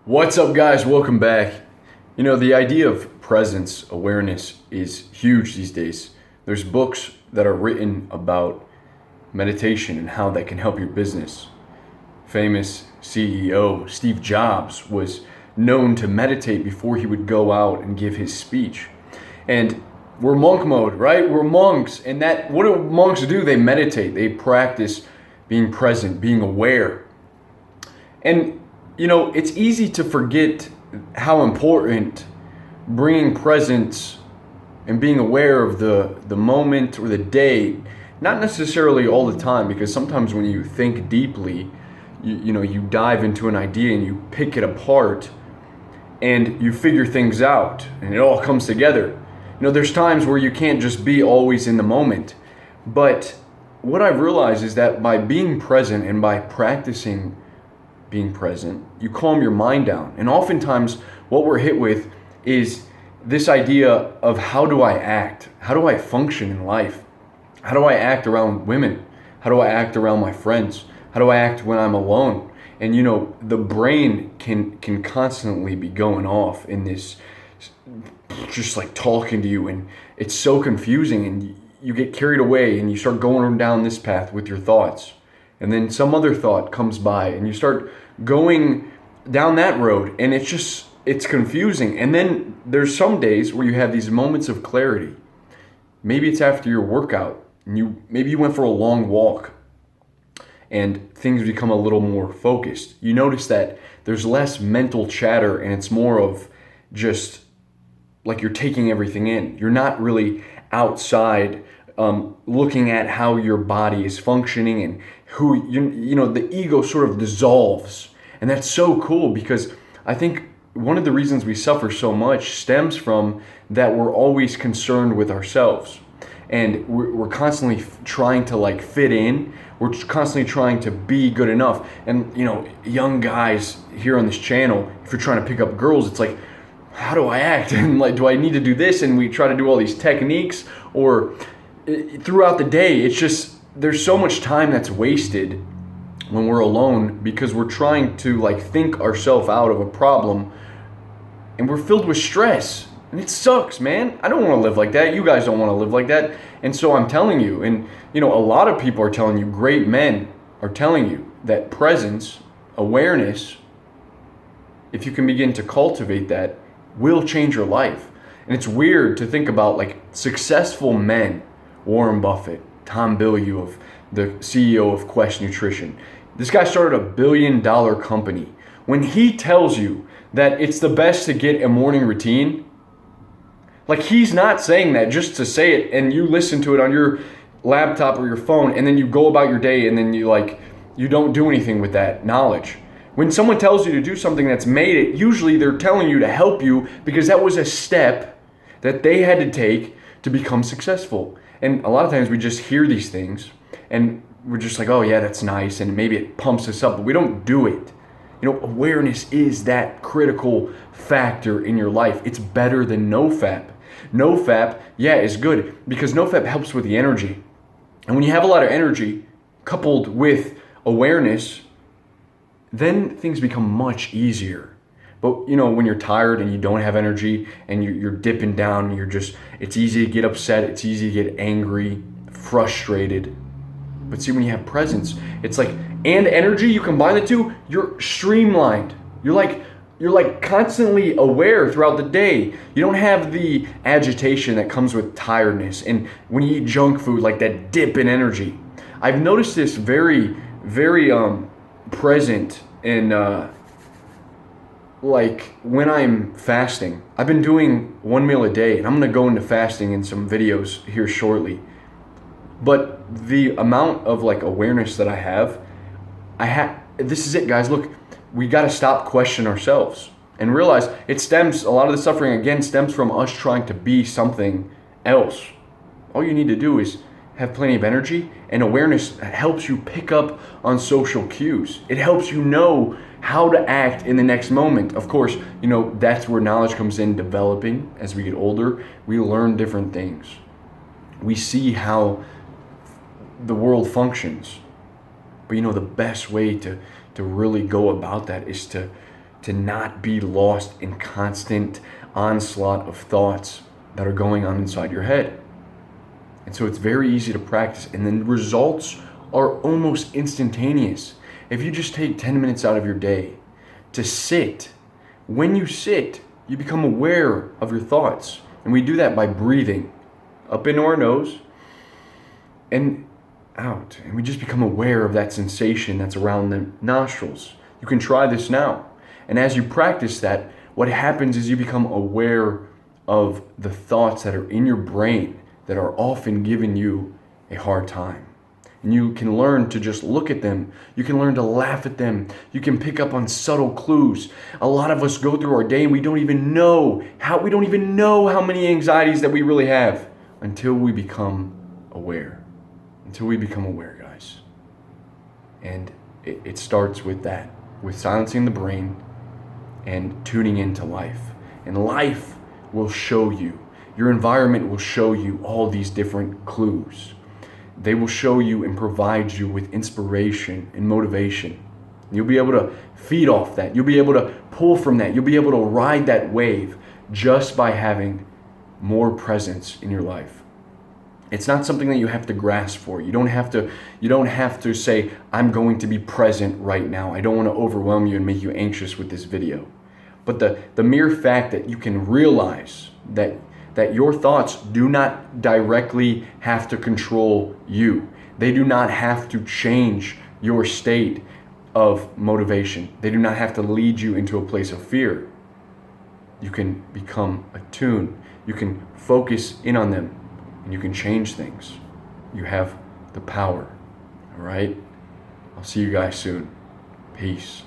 What's up, guys? Welcome back. The idea of presence, awareness is huge these days. There's books that are written about meditation and how that can help your business. Famous CEO Steve Jobs was known to meditate before he would go out and give his speech. And we're monk mode, right? We're monks. And what do monks do? They meditate, they practice being present, being aware. And it's easy to forget how important bringing presence and being aware of the moment or the day, not necessarily all the time, because sometimes when you think deeply, you dive into an idea and you pick it apart and you figure things out and it all comes together. There's times where you can't just be always in the moment. But what I've realized is that by being present and by practicing being present, you calm your mind down. And oftentimes what we're hit with is this idea of how do I act? How do I function in life? How do I act around women? How do I act around my friends? How do I act when I'm alone? And the brain can constantly be going off in this, just like talking to you, and it's so confusing, and you get carried away and you start going down this path with your thoughts. And then some other thought comes by and you start going down that road, and it's confusing. And then there's some days where you have these moments of clarity. Maybe it's after your workout and maybe you went for a long walk and things become a little more focused. You notice that there's less mental chatter and it's more of just like you're taking everything in. You're not really outside looking at how your body is functioning and who the ego sort of dissolves. And that's so cool, because I think one of the reasons we suffer so much stems from that we're always concerned with ourselves, and we're constantly trying to fit in. We're constantly trying to be good enough. And young guys here on this channel, if you're trying to pick up girls, it's like, how do I act? And do I need to do this? And we try to do all these techniques, or throughout the day, it's just, there's so much time that's wasted when we're alone because we're trying to think ourselves out of a problem, and we're filled with stress, and it sucks, man. I don't want to live like that. You guys don't want to live like that. And so I'm telling you, and a lot of people are telling you, great men are telling you that presence, awareness, if you can begin to cultivate that, will change your life. And it's weird to think about successful men, Warren Buffett, Tom Bilyeu, the CEO of Quest Nutrition. This guy started a $1 billion company. When he tells you that it's the best to get a morning routine, he's not saying that just to say it and you listen to it on your laptop or your phone and then you go about your day and then you don't do anything with that knowledge. When someone tells you to do something that's made it, usually they're telling you to help you because that was a step that they had to take to become successful. And a lot of times we just hear these things and we're just like, oh yeah, that's nice, and maybe it pumps us up, but we don't do it. Awareness is that critical factor in your life. It's better than NoFap. NoFap, yeah, is good because NoFap helps with the energy. And when you have a lot of energy coupled with awareness, then things become much easier. But when you're tired and you don't have energy and you're dipping down, it's easy to get upset, it's easy to get angry, frustrated. But see, when you have presence, it's and energy, you combine the two, you're streamlined. You're constantly aware throughout the day. You don't have the agitation that comes with tiredness. And when you eat junk food, that dip in energy. I've noticed this very, very present in when I'm fasting. I've been doing one meal a day, and I'm going to go into fasting in some videos here shortly. But the amount of awareness that I have, this is it, guys. Look, we got to stop questioning ourselves and realize a lot of the suffering again stems from us trying to be something else. All you need to do is have plenty of energy, and awareness helps you pick up on social cues. It helps you know how to act in the next moment. Of course, that's where knowledge comes in, developing. As we get older, we learn different things. We see how the world functions. But the best way to really go about that is to to not be lost in constant onslaught of thoughts that are going on inside your head. And so it's very easy to practice, and then results are almost instantaneous. If you just take 10 minutes out of your day to sit, when you sit, you become aware of your thoughts. And we do that by breathing up into our nose and out. And we just become aware of that sensation that's around the nostrils. You can try this now. And as you practice that, what happens is you become aware of the thoughts that are in your brain that are often giving you a hard time. And you can learn to just look at them. You can learn to laugh at them. You can pick up on subtle clues. A lot of us go through our day and we don't even know how many anxieties that we really have until we become aware. Until we become aware, guys. And it starts with that, with silencing the brain and tuning into life. And life will show you. Your environment will show you all these different clues. They will show you and provide you with inspiration and motivation. You'll be able to feed off that. You'll be able to pull from that. You'll be able to ride that wave just by having more presence in your life. It's not something that you have to grasp for. You don't have to say, I'm going to be present right now. I don't want to overwhelm you and make you anxious with this video. But the mere fact that you can realize that your thoughts do not directly have to control you. They do not have to change your state of motivation. They do not have to lead you into a place of fear. You can become attuned. You can focus in on them, and you can change things. You have the power. All right? I'll see you guys soon. Peace.